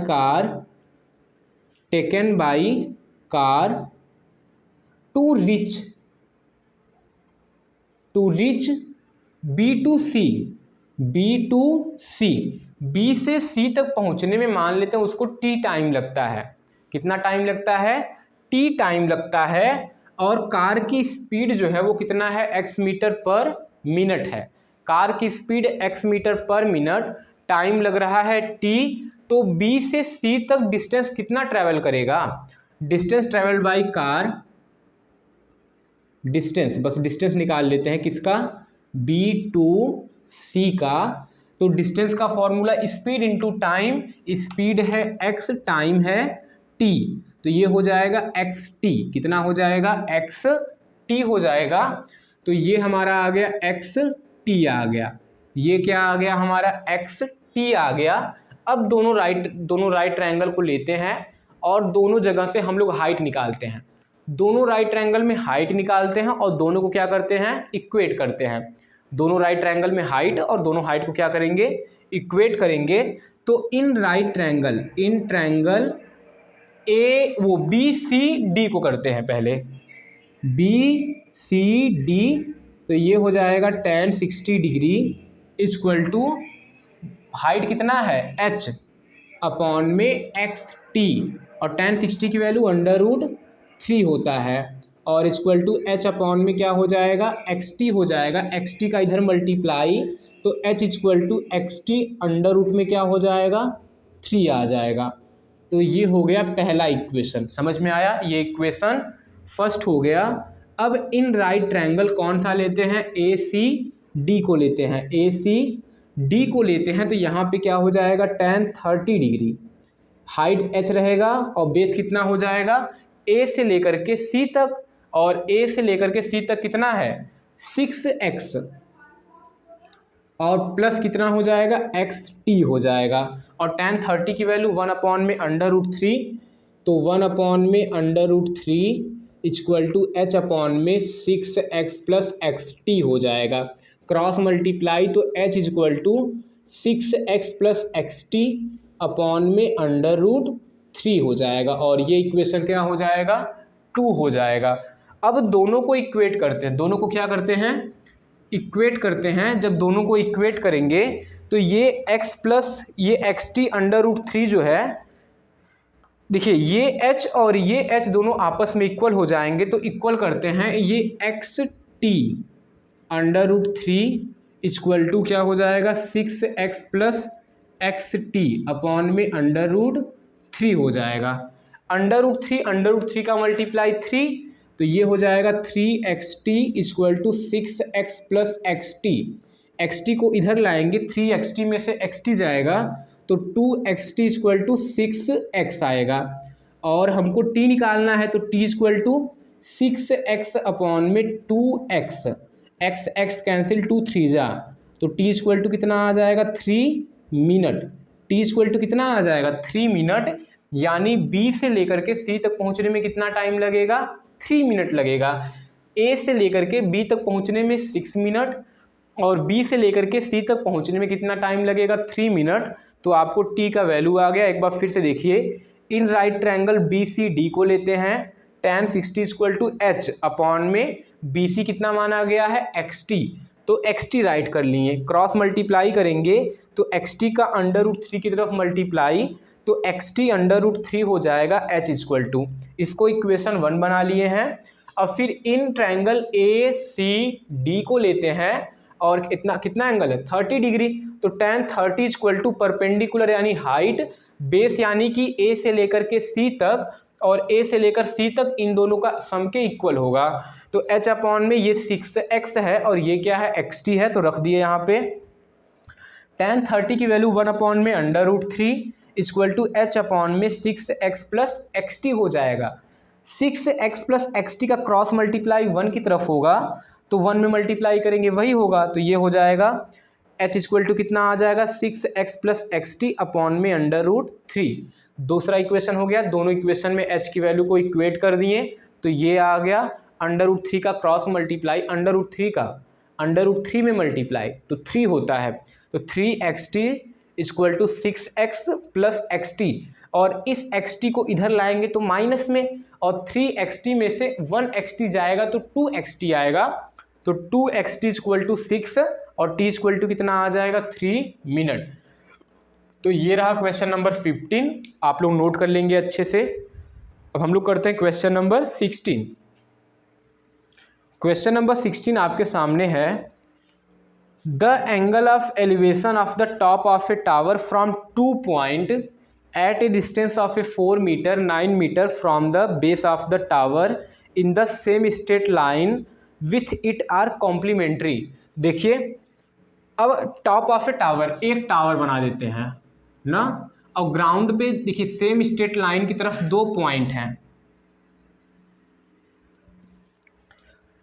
car to reach B से C तक पहुंचने में मान लेते हैं उसको T टाइम लगता है। कितना टाइम लगता है T टाइम लगता है, और कार की स्पीड जो है वो कितना है x मीटर पर मिनट है। कार की speed x meter per minute, time लग रहा है T, तो B से C तक डिस्टेंस कितना ट्रेवल करेगा, distance travel by car, distance बस डिस्टेंस निकाल लेते हैं किसका B टू C का, तो डिस्टेंस का formula speed into time, speed है x टाइम है t, तो ये हो जाएगा xt, कितना हो जाएगा xt हो जाएगा। तो ये हमारा आ गया xt आ गया, ये क्या आ गया हमारा xt आ गया। अब दोनों राइट ट्रायंगल को लेते हैं और दोनों जगह से हम लोग हाइट निकालते हैं। दोनों राइट ट्रायंगल में हाइट निकालते हैं और दोनों को क्या करते हैं इक्वेट करते हैं। दोनों राइट ट्रायंगल में हाइट और दोनों हाइट को क्या करेंगे इक्वेट करेंगे। तो इन ट्रायंगल ए वो बी सी डी को करते हैं पहले, बी सी डी, तो ये हो जाएगा tan 60 degree equal to height कितना है h अपॉन में xt, और tan 60 की वैल्यू √3 होता है, और इक्वल टू h अपॉन में क्या हो जाएगा xt हो जाएगा। xt का इधर मल्टीप्लाई, तो h इक्वल टू xt √, में क्या हो जाएगा 3 आ जाएगा। तो ये हो गया पहला इक्वेशन, समझ में आया, ये इक्वेशन फर्स्ट हो गया। अब इन राइट ट्रायंगल कौन सा लेते हैं ए सी डी को लेते हैं, ए सी डी को लेते हैं, तो यहाँ पे क्या हो जाएगा tan 30 डिग्री, हाइट h रहेगा और बेस कितना हो जाएगा a से लेकर के c तक, और a से लेकर के c तक कितना है 6x, और प्लस कितना हो जाएगा xt हो जाएगा, और tan 30 की वैल्यू 1 अपॉन में √3, तो 1 अपॉन में √3 इक्वल टू h अपॉन में 6x प्लस xt हो जाएगा। क्रॉस मल्टीप्लाई, तो h equal to 6x plus x t upon में अंडर रूट 3 हो जाएगा और ये इक्वेशन क्या हो जाएगा 2 हो जाएगा। अब दोनों को इक्वेट करते हैं, दोनों को क्या करते हैं इक्वेट करते हैं। जब दोनों को इक्वेट करेंगे तो ये x प्लस ये एक्सटी अंडर रूट 3 जो है, देखिए ये h और ये h दोनों आपस में इक्वल हो जाएंगे, तो इक्वल करते हैं ये x t under root 3 equal to क्या हो जाएगा 6x plus x t upon में अंडर रूट 3 हो जाएगा। अंडर रूट थ्री का मल्टीप्लाई 3, तो ये हो जाएगा 3xt equal to 6x plus x t. X t को इधर लाएंगे, 3xt में से xt जाएगा तो 2xt इक्वल टू 6x आएगा और हमको t निकालना है, तो t equal to 6x upon में 2x, x कैंसिल 2 3 जा, तो t इक्वल टू कितना आ जाएगा 3 मिनट। t इक्वल टू कितना आ जाएगा 3 मिनट, यानी b से लेकर के c तक पहुंचने में कितना टाइम लगेगा 3 मिनट लगेगा। a से लेकर के b तक पहुंचने में 6 मिनट और b से लेकर के c तक पहुंचने में कितना टाइम लगेगा 3 मिनट। तो आपको t का वैल्यू आ गया। एक बार फिर से देखिए, इन राइट ट्रायंगल BCD को लेते हैं, tan 60 equal to h upon में BC कितना माना गया है xt, तो xt राइट कर लिए, क्रॉस मल्टीप्लाई करेंगे तो xt का अंडर रूट 3 की तरफ मल्टीप्लाई, तो xt अंडर रूट 3 हो जाएगा h इक्वल टू, इसको इक्वेशन 1 बना लिए हैं। अब फिर इन ट्रायंगल ACD को लेते हैं और कितना एंगल है 30 डिग्री, तो tan 30 इक्वल टू परपेंडिकुलर यानी हाइट, बेस यानी कि A से लेकर के C तक और A से लेकर C तक इन दोनों का सम के इक्वल होगा। तो h अपॉन में ये 6x है और ये क्या है xt है, तो रख दिए यहाँ पे। tan 30 की वैल्यू 1 अपॉन में under root 3 equal to h upon में 6x प्लस एक्सटी हो जाएगा। 6x प्लस एक्सटी का क्रॉस मल्टीप्लाई 1 की तरफ होगा, तो 1 में मल्टीप्लाई करेंगे वही होगा, तो ये हो जाएगा h इक्वल टू कितना आ जाएगा 6x प्लस एक्सटी अपॉन में अंडर रूट 3। दूसरा इक्वेशन हो गया, दोनों इक्वेशन में h की वैल्यू को इक्वेट कर दिए, तो ये आ गया अंडर रूट 3 का क्रॉस मल्टीप्लाई अंडर रूट 3 का अंडर रूट 3 में मल्टीप्लाई, तो 3 होता है, तो 3xt equal to 6x plus XT, और इस xt को इधर लाएंगे तो माइनस में, और 3xt में से 1xt जाएगा तो 2xt आएगा, तो 2xt इक्वल टू 6 और t इक्वल टू कितना आ जाएगा 3 मिनट। तो ये रहा क्वेश्चन नंबर 15, आप लोग नोट कर लेंगे अच्छे से। अब हम लोग करते हैं क्वेश्चन नंबर 16। क्वेश्चन नंबर 16 आपके सामने है, the angle of elevation of the top of a tower from 2 point at a distance of a 4 metre 9 metre from the base of the tower in the same straight line with it are complementary. देखिए, अब टॉप ऑफ ए टावर, एक टावर बना देते हैं ना, और ग्राउंड पे देखिए सेम स्ट्रेट लाइन की तरफ 2 पॉइंट हैं।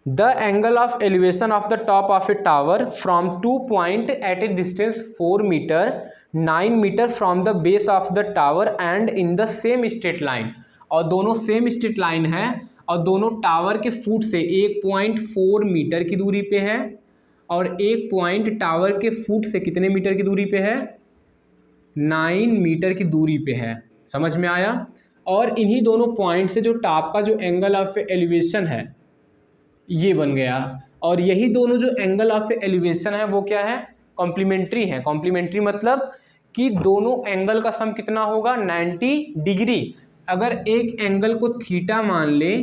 The angle of elevation of the top of a tower from 2 point at a distance 4 metre 9 metre from the base of the tower and in the same straight line, और दोनों सेम स्ट्रेट लाइन है और दोनों टावर के फुट से 1.4 मीटर की दूरी पे है और एक पॉइंट टावर के फुट से कितने मीटर की दूरी पे है 9 मीटर की दूरी पे है। समझ में आया? और इन्हीं दोनों पॉइंट से जो टॉप का जो एंगल ऑफ एलिवेशन है ये बन गया, और यही दोनों जो एंगल ऑफ एलिवेशन है वो क्या है कॉम्प्लीमेंट्री है। कॉम्प्लीमेंट्री मतलब कि दोनों एंगल का सम कितना होगा 90 डिग्री। अगर एक एंगल को थीटा मान ले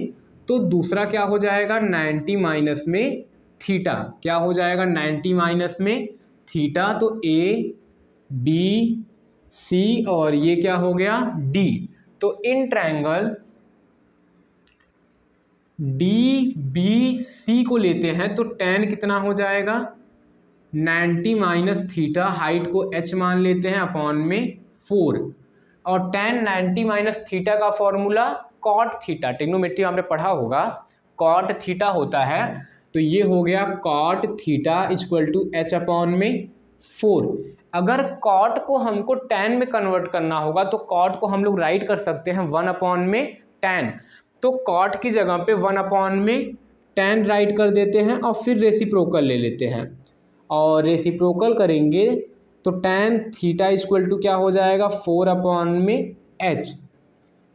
तो दूसरा क्या हो जाएगा 90 माइनस में थीटा, क्या हो जाएगा 90 माइनस में थीटा, तो ए बी सी और ये क्या हो गया डी। तो in triangle D B C को लेते हैं तो tan कितना हो जाएगा 90 माइनस थीटा, हाइट को h मान लेते हैं अपॉन में 4, और tan 90 माइनस थीटा का फॉर्मूला कॉट थीटा, ट्रिग्नोमेट्री हमने पढ़ा होगा, कॉट थीटा होता है, तो ये हो गया cot theta equal to h upon में 4। अगर कॉट को हमको tan में कन्वर्ट करना होगा तो कॉट को हम लोग राइट कर सकते हैं 1 अपॉन में tan, तो कॉट की जगह पे 1 अपॉन में tan राइट कर देते हैं और फिर रेसिप्रोकल ले लेते हैं, और रेसिप्रोकल करेंगे तो tan थीटा इक्वल टू क्या हो जाएगा 4/h।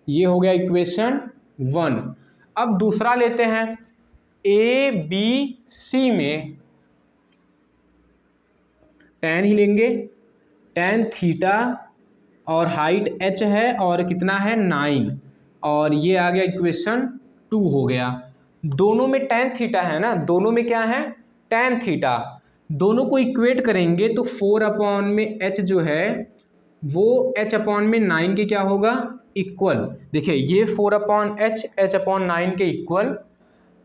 ये हो गया इक्वेशन 1। अब दूसरा लेते हैं, ए बी सी में tan ही लेंगे, tan थीटा और हाइट h है और कितना है 9, और ये आ गया इक्वेशन 2 हो गया। दोनों में tan थीटा है ना, दोनों में क्या है tan थीटा, दोनों को इक्वेट करेंगे तो 4/h जो है वो h/9 के क्या होगा इक्वल। देखिए ये 4/h h/9 के इक्वल,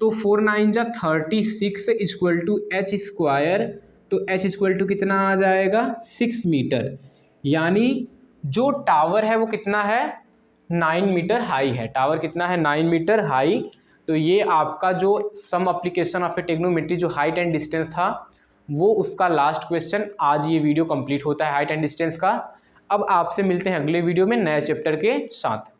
तो 4 9 जा 36 इक्वल टू h स्क्वायर, तो h इक्वल टू कितना आ जाएगा 6 मीटर। यानी जो टावर है वो कितना है 9 मीटर हाई है, टावर कितना है 9 मीटर हाई। तो ये आपका जो some application of a trigonometry जो हाइट एंड डिस्टेंस था वो उसका लास्ट क्वेश्चन, आज ये वीडियो कंप्लीट होता है हाइट एंड डिस्टेंस का। अब आपसे मिलते हैं अगले वीडियो में नए चैप्टर के साथ।